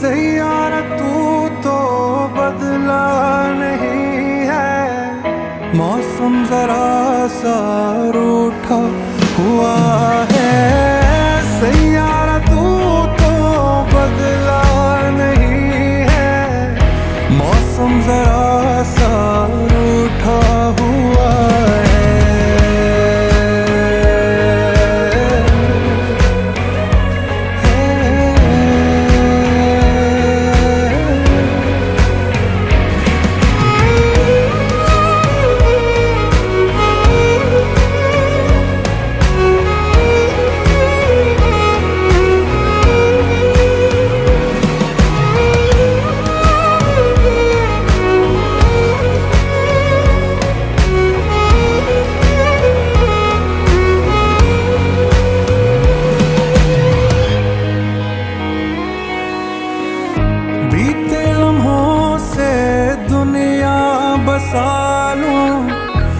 सैयारा तू तो बदला नहीं है, मौसम जरा सा रूठा हुआ है। सैयारा तू तो बदला नहीं है, मौसम जरा सा रूठा हुआ है। बीते लम्हों से दुनिया बसा